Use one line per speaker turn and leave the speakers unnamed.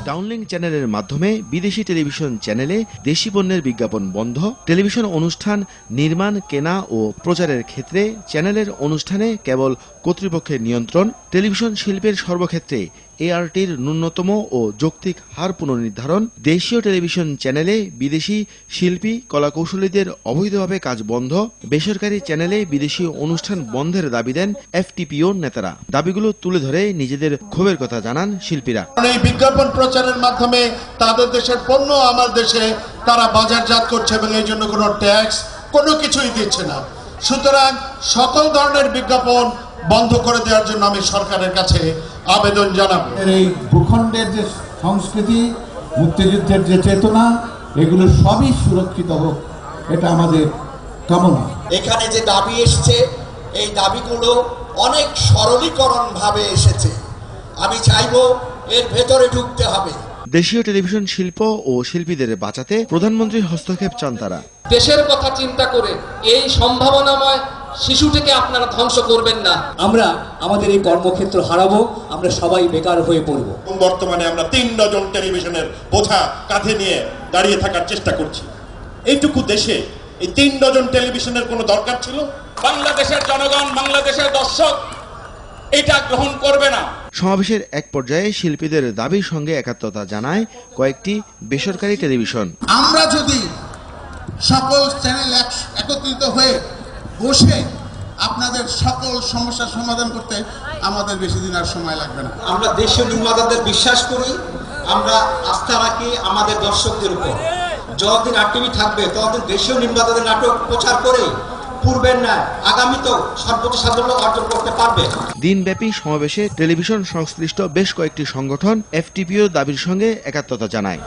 ডাউনলিংক চ্যানেলের মাধ্যমে বিদেশি টেলিভিশন চ্যানেলে দেশি পণ্যের বিজ্ঞাপন বন্ধ। টেলিভিশন অনুষ্ঠান নির্মাণ, কেনা ও প্রচারের ক্ষেত্রে চ্যানেলের অনুষ্ঠানে কেবল কর্তৃপক্ষের নিয়ন্ত্রণ। টেলিভিশন শিল্পের সর্বক্ষেত্রে এআরটির ন্যূনতম ও যৌক্তিক হার পুনর্নির্ধারণ। দেশীয় টেলিভিশন চ্যানেলে বিদেশি শিল্পী কলাকৌশলীদের অবৈধভাবে কাজ বন্ধ। বেসরকারি চ্যানেলে বিদেশি অনুষ্ঠান বন্ধের দাবি দেন এফটিপিও নেতারা। দাবিগুলো তুলে ধরে নিজেদের ক্ষোভের কথা জানান শিল্পীরা।
এই বিজ্ঞাপন প্রচারের মাধ্যমে তাদের দেশের পণ্য আমার দেশে তারা বাজারজাত করছে এবং এই জন্য কোনো ট্যাক্স কোনো কিছুই দিচ্ছে না। সুতরাং সকল ধরনের বিজ্ঞাপন বন্ধ করে দেওয়ার জন্য আমি সরকারের কাছে আবেদন জানাবো।
এই ভূখণ্ডের যে সংস্কৃতি, মুক্তিযুদ্ধের যে চেতনা, এগুলো সবই সুরক্ষিত হোক, এটা আমাদের কামনা।
এখানে যে দাবি এসেছে, এই দাবিগুলো অনেক সরলীকরণ ভাবে এসেছে। আমি চাইবো এর ভেতরে ঢুকতে হবে।
দেশীয় টেলিভিশন শিল্প ও শিল্পীদের বাঁচাতে প্রধানমন্ত্রীর হস্তক্ষেপ চান তারা।
দেশের কথা চিন্তা করে এই সম্ভাবনাময় শিশুটিকে আপনারা ধ্বংস করবেন না।
আমরা আমাদের এই কর্মক্ষেত্র হারাবো, আমরা সবাই বেকার হয়ে পড়ব।
বর্তমানে আমরা 3 ডজন টেলিভিশনের বোঝা কাঁধে নিয়ে দাঁড়িয়ে থাকার চেষ্টা করছি। এইটুকু দেশে এই 3 ডজন টেলিভিশনের কোনো দরকার ছিল?
বাংলাদেশের জনগণ, বাংলাদেশের দর্শক এটা গ্রহণ করবে না।
সমাবেশের এক পর্যায়ে শিল্পীদের দাবির সঙ্গে একাত্মতা জানায় কয়েকটি বেসরকারি টেলিভিশন।
আমরা যদি সকল চ্যানেল একত্রিত হয়ে বসে আপনাদের সকল সমস্যার সমাধান করতে আমাদের বেশি দিন আর সময় লাগবে না।
আমরা দেশীয় নির্মাতাদের বিশ্বাস করি, আমরা আস্থা রাখি আমাদের দর্শকদের উপর। যতদিন আরটিভি থাকবে ততদিন দেশীয় নির্মাতাদের নাটক প্রচার করে পূর্বের ন্যায় আগামীতেও সর্বোচ্চ সাফল্য অর্জন করতে পারবে।
দিনব্যাপী সমাবেশে টেলিভিশন সংশ্লিষ্ট বেশ কয়েকটি সংগঠন এফটিপিও দাবির সঙ্গে একাত্মতা জানায়।